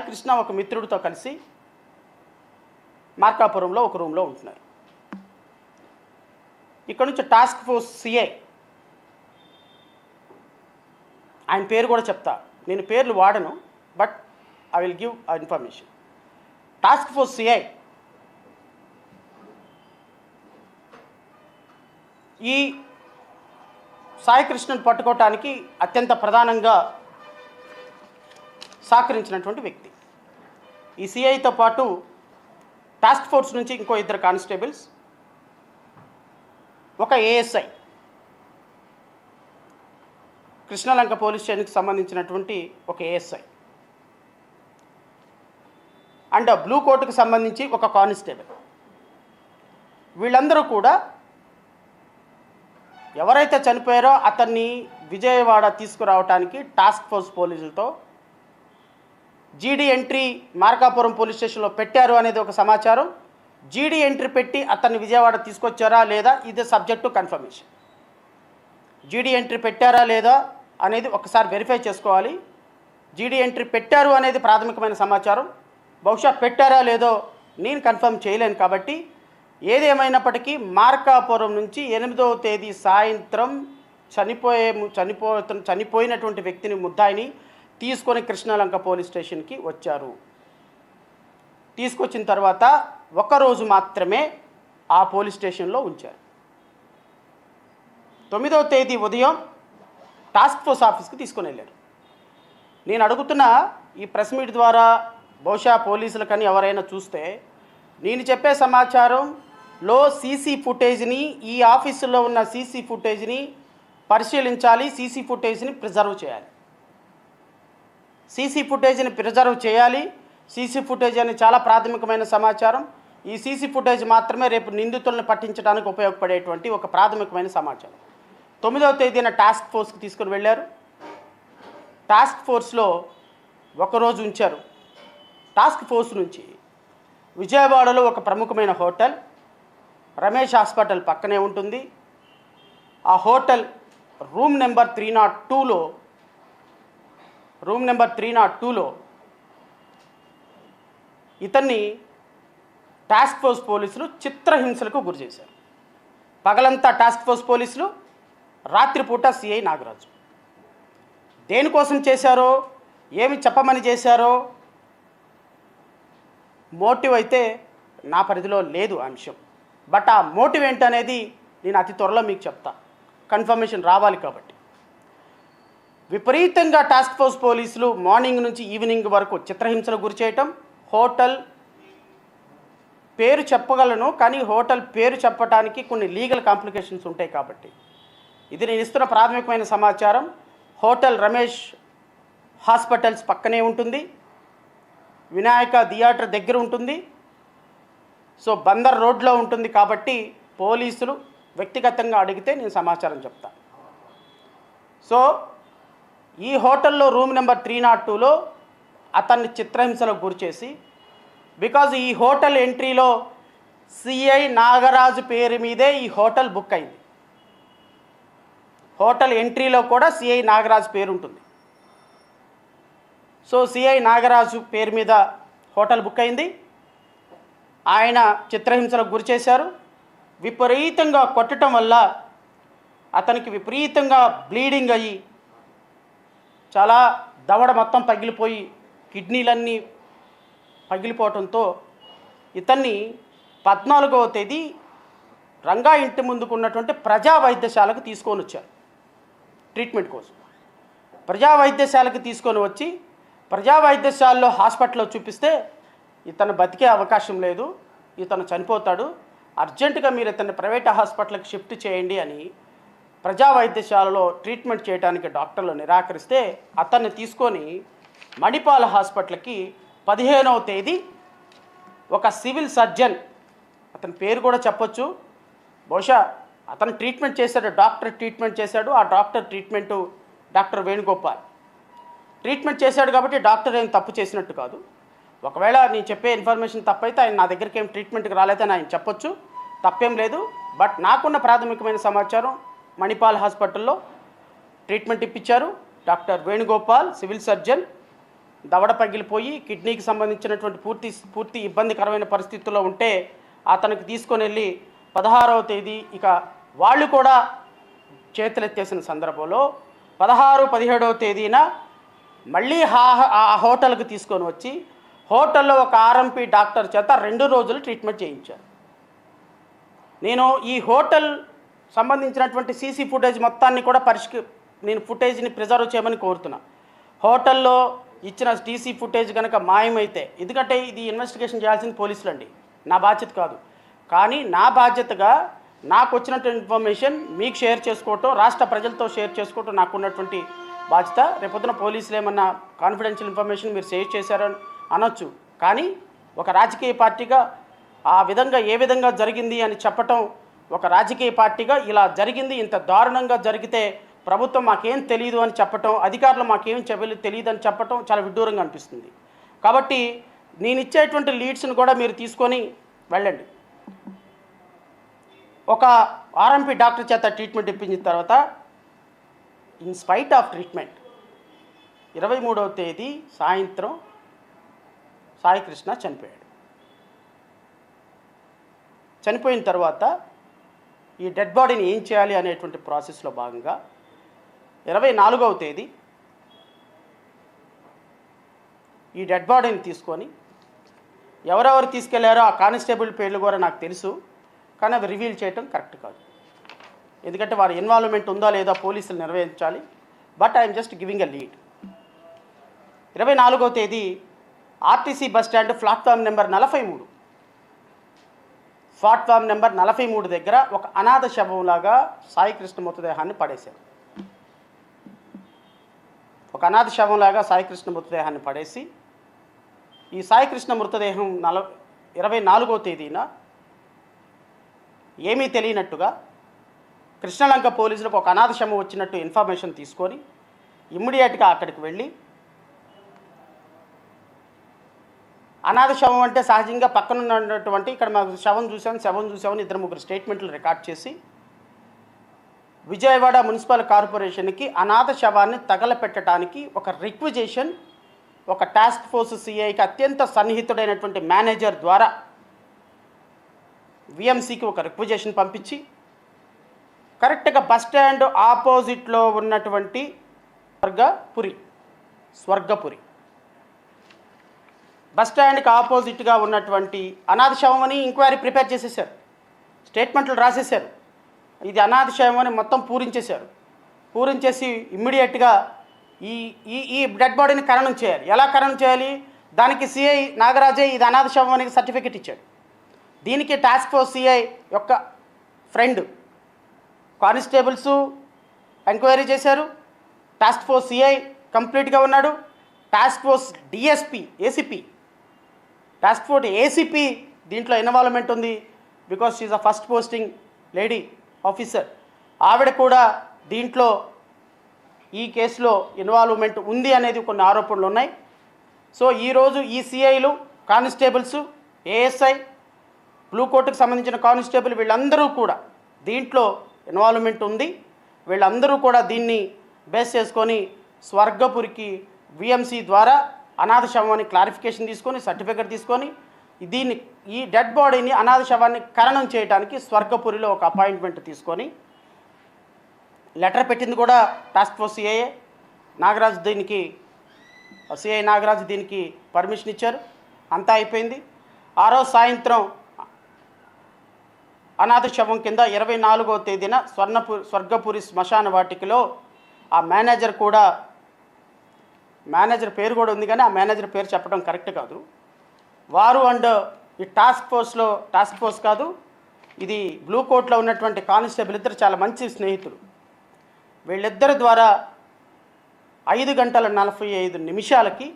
కృష్ణ ఒక మిత్రుడితో కలిసి మార్కాపురంలో ఒక రూమ్లో ఉంటున్నారు. ఇక్కడ నుంచి టాస్క్ ఫోర్స్ సిఐ, ఆయన పేరు కూడా చెప్తా, నేను పేర్లు వాడను, but I will give information. Task force CI ఈ సాయికృష్ణను పట్టుకోవటానికి అత్యంత ప్రధానంగా సహకరించినటువంటి వ్యక్తి. ఈ సిఐతో పాటు టాస్క్ ఫోర్స్ నుంచి ఇంకో 2 కానిస్టేబుల్స్, ఒక ఏఎస్ఐ, కృష్ణలంక పోలీస్ స్టేషన్కి సంబంధించినటువంటి ఒక ఏఎస్ఐ అండ్ బ్లూ కోర్టుకు సంబంధించి ఒక కానిస్టేబుల్, వీళ్ళందరూ కూడా ఎవరైతే చనిపోయారో అతన్ని విజయవాడ తీసుకురావడానికి టాస్క్ ఫోర్స్ పోలీసులతో జీడీ ఎంట్రీ మార్కాపురం పోలీస్ స్టేషన్లో పెట్టారు అనేది ఒక సమాచారం. జీడీ ఎంట్రీ పెట్టి అతన్ని విజయవాడ తీసుకొచ్చారా లేదా, ఇది సబ్జెక్టు కన్ఫర్మేషన్. జీడీ ఎంట్రీ పెట్టారా లేదా అనేది ఒకసారి వెరిఫై చేసుకోవాలి. జీడీ ఎంట్రీ పెట్టారు అనేది ప్రాథమికమైన సమాచారం. బహుశా పెట్టారా లేదో నేను కన్ఫర్మ్ చేయలేను. కాబట్టి ఏదేమైనప్పటికీ మార్కాపురం నుంచి 8వ తేదీ సాయంత్రం చనిపోయినటువంటి వ్యక్తిని, ముద్దాయిని తీసుకొని కృష్ణలంక పోలీస్ స్టేషన్కి వచ్చారు. తీసుకొచ్చిన తర్వాత ఒకరోజు మాత్రమే ఆ పోలీస్ స్టేషన్లో ఉంచారు. 9వ తేదీ ఉదయం టాస్క్ ఫోర్స్ ఆఫీస్కి తీసుకొని వెళ్ళారు. నేను అడుగుతున్న ఈ ప్రెస్ మీట్ ద్వారా బహుశా పోలీసులు కానీ ఎవరైనా చూస్తే, నేను చెప్పే సమాచారంలో సీసీ ఫుటేజ్ని, ఈ ఆఫీసులో ఉన్న సీసీ ఫుటేజ్ని పరిశీలించాలి, సీసీ ఫుటేజ్ని ప్రిజర్వ్ చేయాలి. సీసీ ఫుటేజ్ని ప్రిజర్వ్ చేయాలి. సీసీ ఫుటేజ్ అని చాలా ప్రాథమికమైన సమాచారం. ఈ సీసీ ఫుటేజ్ మాత్రమే రేపు నిందితులను పట్టించడానికి ఉపయోగపడేటువంటి ఒక ప్రాథమికమైన సమాచారం. 9వ తేదీన టాస్క్ ఫోర్స్కి తీసుకుని వెళ్ళారు. టాస్క్ ఫోర్స్లో ఒకరోజు ఉంచారు. టాస్క్ ఫోర్స్ నుంచి విజయవాడలో ఒక ప్రముఖమైన హోటల్, రమేష్ హాస్పిటల్ పక్కనే ఉంటుంది. ఆ హోటల్ రూమ్ నెంబర్ 302లో ఇతన్ని టాస్క్ ఫోర్స్ పోలీసులు చిత్రహింసలకు గురి చేశారు. పగలంతా టాస్క్ ఫోర్స్ పోలీసులు, రాత్రిపూట సిఐ నాగరాజు. దేనికోసం చేశారో, ఏమి చెప్పమని చేశారో, మోటివ్ అయితే నా పరిధిలో లేదు అంశం. బట్ ఆ మోటివ్ ఏంటనేది నేను అతి త్వరలో మీకు చెప్తా, కన్ఫర్మేషన్ రావాలి కాబట్టి. విపరీతంగా టాస్క్ ఫోర్స్ పోలీసులు మార్నింగ్ నుంచి ఈవినింగ్ వరకు చిత్రహింసలకు గురి చేయటం. హోటల్ పేరు చెప్పగలను, కానీ హోటల్ పేరు చెప్పడానికి కొన్ని లీగల్ కాంప్లికేషన్స్ ఉంటాయి కాబట్టి ఇది నేను ఇస్తున్న ప్రాథమికమైన సమాచారం. హోటల్ రమేష్ హాస్పిటల్స్ పక్కనే ఉంటుంది, వినాయక థియేటర్ దగ్గర ఉంటుంది. సో బందర్ రోడ్లో ఉంటుంది కాబట్టి పోలీసులు వ్యక్తిగతంగా అడిగితే నేను సమాచారం చెప్తా. సో ఈ హోటల్లో రూమ్ నెంబర్ 302లో అతన్ని చిత్రహింసలకు గురి చేసి, బికాజ్ ఈ హోటల్ ఎంట్రీలో సిఐ నాగరాజు పేరు మీదే ఈ హోటల్ బుక్ అయింది. హోటల్ ఎంట్రీలో కూడా సిఐ నాగరాజు పేరు ఉంటుంది. సో సిఐ నాగరాజు పేరు మీద హోటల్ బుక్ అయింది. ఆయన చిత్రహింసలకు గురి చేశారు. విపరీతంగా కొట్టడం వల్ల అతనికి విపరీతంగా బ్లీడింగ్ అయ్యి చాలా దవడ మొత్తం పగిలిపోయి కిడ్నీలన్నీ పగిలిపోవడంతో ఇతన్ని 14వ తేదీ రంగా ఇంటి ముందుకున్నటువంటి ప్రజా వైద్యశాలకు తీసుకొని వచ్చారు ట్రీట్మెంట్ కోసం. ప్రజా వైద్యశాలకు తీసుకొని వచ్చి ప్రజా వైద్యశాలలో హాస్పిటల్లో చూపిస్తే ఇతను బతికే అవకాశం లేదు, ఇతను చనిపోతాడు, అర్జెంటుగా మీరు ఇతన్ని ప్రైవేట్ హాస్పిటల్కి షిఫ్ట్ చేయండి అని ప్రజా వైద్యశాలలో ట్రీట్మెంట్ చేయడానికి డాక్టర్లు నిరాకరిస్తే అతన్ని తీసుకొని మణిపాల్ హాస్పిటల్కి 15వ తేదీ ఒక సివిల్ సర్జన్, అతని పేరు కూడా చెప్పొచ్చు, బహుశా అతను ట్రీట్మెంట్ చేశాడు, డాక్టర్ ట్రీట్మెంట్ చేశాడు. ఆ డాక్టర్ వేణుగోపాల్ ట్రీట్మెంట్ చేశాడు కాబట్టి డాక్టర్ ఏం తప్పు చేసినట్టు కాదు. ఒకవేళ నేను చెప్పే ఇన్ఫర్మేషన్ తప్పైతే ఆయన నా దగ్గరికి ఏం ట్రీట్మెంట్కి రాలేదని ఆయన చెప్పొచ్చు, తప్పేం లేదు. బట్ నాకున్న ప్రాథమికమైన సమాచారం మణిపాల్ హాస్పిటల్లో ట్రీట్మెంట్ ఇప్పించారు డాక్టర్ వేణుగోపాల్, సివిల్ సర్జన్. దవడ పగిలిపోయి కిడ్నీకి సంబంధించినటువంటి పూర్తి ఇబ్బందికరమైన పరిస్థితుల్లో ఉంటే అతనికి తీసుకొని వెళ్ళి 16వ తేదీ ఇక వాళ్ళు కూడా చేతులెత్తేసిన సందర్భంలో 16, 17వ తేదీన మళ్ళీ ఆ హోటల్కి తీసుకొని వచ్చి హోటల్లో ఒక ఆర్ఎంపీ డాక్టర్ చేత 2 రోజులు ట్రీట్మెంట్ చేయించారు. నేను ఈ హోటల్ సంబంధించినటువంటి సీసీ ఫుటేజ్ మొత్తాన్ని కూడా నేను ఫుటేజ్ని ప్రిజర్వ్ చేయమని కోరుతున్నా. హోటల్లో ఇచ్చిన టీసీ ఫుటేజ్ కనుక మాయమైతే, ఎందుకంటే ఇది ఇన్వెస్టిగేషన్ చేయాల్సింది పోలీసులు అండి, నా బాధ్యత కాదు. కానీ నా బాధ్యతగా నాకు వచ్చినటువంటి ఇన్ఫర్మేషన్ మీకు షేర్ చేసుకోవటం, రాష్ట్ర ప్రజలతో షేర్ చేసుకోవటం నాకు ఉన్నటువంటి బాధ్యత. రేపొద్దున పోలీసులు ఏమన్నా కాన్ఫిడెన్షియల్ ఇన్ఫర్మేషన్ మీరు షేర్ చేశారని అనొచ్చు, కానీ ఒక రాజకీయ పార్టీగా ఆ విధంగా ఏ విధంగా జరిగింది అని చెప్పటం, ఒక రాజకీయ పార్టీగా ఇలా జరిగింది, ఇంత దారుణంగా జరిగితే ప్రభుత్వం మాకేం తెలియదు అని చెప్పటం, అధికారులు మాకేం తెలియదు అని చెప్పటం చాలా విడ్డూరంగా అనిపిస్తుంది. కాబట్టి నేను ఇచ్చేటువంటి లీడ్స్ని కూడా మీరు తీసుకొని వెళ్ళండి. ఒక ఆర్ఎంపీ డాక్టర్ చేత ట్రీట్మెంట్ ఇప్పించిన తర్వాత ఇన్ స్పైట్ ఆఫ్ ట్రీట్మెంట్ 23వ తేదీ సాయంత్రం సాయికృష్ణ చనిపోయాడు. చనిపోయిన తర్వాత ఈ డెడ్ బాడీని ఏం చేయాలి అనేటువంటి ప్రాసెస్లో భాగంగా 24వ తేదీ ఈ డెడ్ బాడీని తీసుకొని ఎవరెవరు తీసుకెళ్లారో ఆ కానిస్టేబుల్ పేర్లు కూడా నాకు తెలుసు, కానీ అవి రివీల్ చేయటం కరెక్ట్ కాదు. ఎందుకంటే వారి ఇన్వాల్వ్మెంట్ ఉందా లేదా పోలీసులు నిర్వహించాలి. But I'm just giving a lead. 24వ తేదీ RTC bus stand platform number 43 దగ్గర ఒక అనాథ శవంలాగా సాయికృష్ణ మృతదేహాన్ని పడేశారు. ఒక అనాథ శవంలాగా సాయికృష్ణ మృతదేహాన్ని పడేసి ఈ సాయికృష్ణ మృతదేహం 24వ తేదీన ఏమీ తెలియనట్టుగా కృష్ణలంక పోలీసులకు ఒక అనాథ శవం వచ్చినట్టు ఇన్ఫర్మేషన్ తీసుకొని ఇమ్మీడియట్గా అక్కడికి వెళ్ళి, అనాథ శవం అంటే సహజంగా పక్కన ఉన్నటువంటి ఇక్కడ మాకు శవం చూసామని 2-3 స్టేట్మెంట్లు రికార్డ్ చేసి విజయవాడ మున్సిపల్ కార్పొరేషన్కి అనాథ శవాన్ని తగలపెట్టడానికి ఒక రిక్విజేషన్, ఒక టాస్క్ ఫోర్స్ సిఐకి అత్యంత సన్నిహితుడైనటువంటి మేనేజర్ ద్వారా విఎంసీకి ఒక రిక్విజేషన్ పంపించి కరెక్ట్గా బస్టాండ్ ఆపోజిట్లో ఉన్నటువంటి స్వర్గపురి బస్టాండ్కి ఆపోజిట్గా ఉన్నటువంటి అనాథ శవం అని ఎంక్వైరీ ప్రిపేర్ చేసేసారు, స్టేట్మెంట్లు రాసేశారు. ఇది అనాథ శవం అని మొత్తం పూరించేసి ఇమ్మీడియట్గా ఈ డెడ్ బాడీని ఖననం చేయాలి. ఎలా ఖననం చేయాలి? దానికి సిఐ నాగరాజే ఇది అనాథ శవం అని సర్టిఫికెట్ ఇచ్చాడు. దీనికి టాస్క్ ఫోర్స్ సిఐ యొక్క ఫ్రెండ్ కానిస్టేబుల్స్ ఎంక్వైరీ చేశారు. టాస్క్ ఫోర్స్ సిఐ కంప్లీట్గా ఉన్నాడు. టాస్క్ ఫోర్స్ ఏసీపీ దీంట్లో ఇన్వాల్వ్మెంట్ ఉంది. Because she a first posting lady officer. ఆవిడ కూడా దీంట్లో ఈ కేసులో ఇన్వాల్వ్మెంట్ ఉంది అనేది కొన్ని ఆరోపణలు ఉన్నాయి. సో ఈరోజు ఈ సిఐలు, కానిస్టేబుల్స్, ఏఎస్ఐ, బ్లూ కోర్టుకు సంబంధించిన కానిస్టేబుల్ వీళ్ళందరూ కూడా దీంట్లో ఇన్వాల్వ్మెంట్ ఉంది. వీళ్ళందరూ కూడా దీన్ని బేస్ చేసుకొని స్వర్గపురికి విఎంసీ ద్వారా అనాథ శవాన్ని క్లారిఫికేషన్ తీసుకొని సర్టిఫికెట్ తీసుకొని ఈ డెడ్ బాడీని అనాథ శవాన్ని ఖననం చేయడానికి స్వర్గపురిలో ఒక అపాయింట్మెంట్ తీసుకొని లెటర్ పెట్టింది కూడా task force CI Nagaraju. CI Nagaraju దీనికి పర్మిషన్ ఇచ్చారు. అంతా అయిపోయింది. ఆ రోజు సాయంత్రం అనాథ శవం కింద 24వ తేదీన స్వర్గపురి శ్మశాన వాటికలో ఆ మేనేజర్ పేరు కూడా ఉంది, కానీ ఆ మేనేజర్ పేరు చెప్పడం కరెక్ట్ కాదు. వారు అండ్ ఈ టాస్క్ ఫోర్స్ కాదు, ఇది బ్లూ కోర్ట్లో ఉన్నటువంటి కానిస్టేబుల్ ఇద్దరు చాలా మంచి స్నేహితులు. వీళ్ళిద్దరి ద్వారా 5:45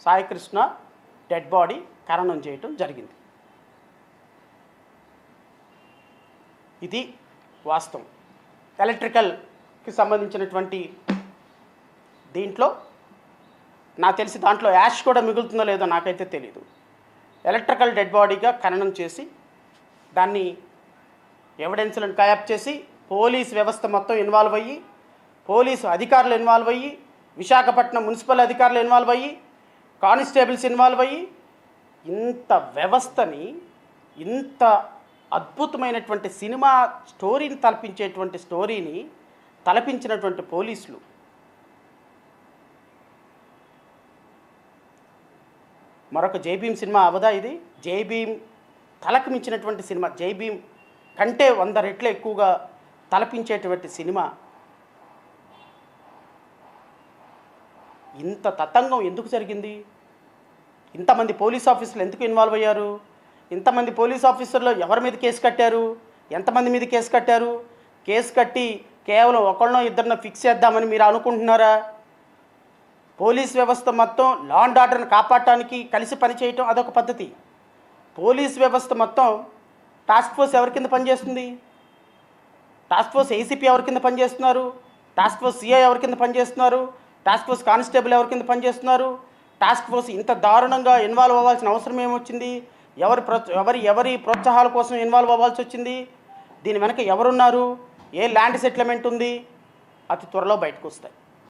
సాయికృష్ణ డెడ్ బాడీ ఖననం చేయటం జరిగింది. ఇది వాస్తవం. ఎలక్ట్రికల్కి సంబంధించినటువంటి దీంట్లో నాకు తెలిసి దాంట్లో యాష్ కూడా మిగులుతుందో లేదో నాకైతే తెలియదు. ఎలక్ట్రికల్ డెడ్ బాడీగా ఖననం చేసి దాన్ని ఎవిడెన్స్లను కయాప్ చేసి పోలీస్ వ్యవస్థ మొత్తం ఇన్వాల్వ్ అయ్యి, పోలీసు అధికారులు ఇన్వాల్వ్ అయ్యి, విశాఖపట్నం మున్సిపల్ అధికారులు ఇన్వాల్వ్ అయ్యి, కానిస్టేబుల్స్ ఇన్వాల్వ్ అయ్యి, ఇంత వ్యవస్థని, ఇంత అద్భుతమైనటువంటి సినిమా స్టోరీని తలపించినటువంటి పోలీసులు మరొక జై భీమ్ సినిమా అవదా ఇది? జై భీమ్ తలకు మించినటువంటి సినిమా, జై భీమ్ కంటే 100 రెట్లు ఎక్కువగా తలపించేటువంటి సినిమా. ఇంత తతంగం ఎందుకు జరిగింది? ఇంతమంది పోలీస్ ఆఫీసర్లు ఎందుకు ఇన్వాల్వ్ అయ్యారు? ఇంతమంది పోలీస్ ఆఫీసర్లు ఎవరి మీద కేసు కట్టారు? ఎంతమంది మీద కేసు కట్టారు? కేసు కట్టి కేవలం ఒకళ్ళనో ఇద్దరినో ఫిక్స్ చేద్దామని మీరు అనుకుంటున్నారా? పోలీస్ వ్యవస్థ మొత్తం లా అండ్ ఆర్డర్ని కాపాడటానికి కలిసి పనిచేయటం అదొక పద్ధతి. పోలీస్ వ్యవస్థ మొత్తం టాస్క్ ఫోర్స్ ఎవరి కింద పనిచేస్తుంది? టాస్క్ ఫోర్స్ ఏసీపీ ఎవరి కింద పనిచేస్తున్నారు? టాస్క్ ఫోర్స్ సిఐ ఎవరి కింద పనిచేస్తున్నారు? టాస్క్ ఫోర్స్ కానిస్టేబుల్ ఎవరి కింద పనిచేస్తున్నారు? టాస్క్ ఫోర్స్ ఇంత దారుణంగా ఇన్వాల్వ్ అవ్వాల్సిన అవసరం ఏమొచ్చింది? ఎవరి ప్రోత్సాహాల కోసం ఇన్వాల్వ్ అవ్వాల్సి వచ్చింది? దీని వెనక ఎవరున్నారు? ఏ ల్యాండ్ సెటిల్మెంట్ ఉంది? అతి త్వరలో బయటకు వస్తాయి.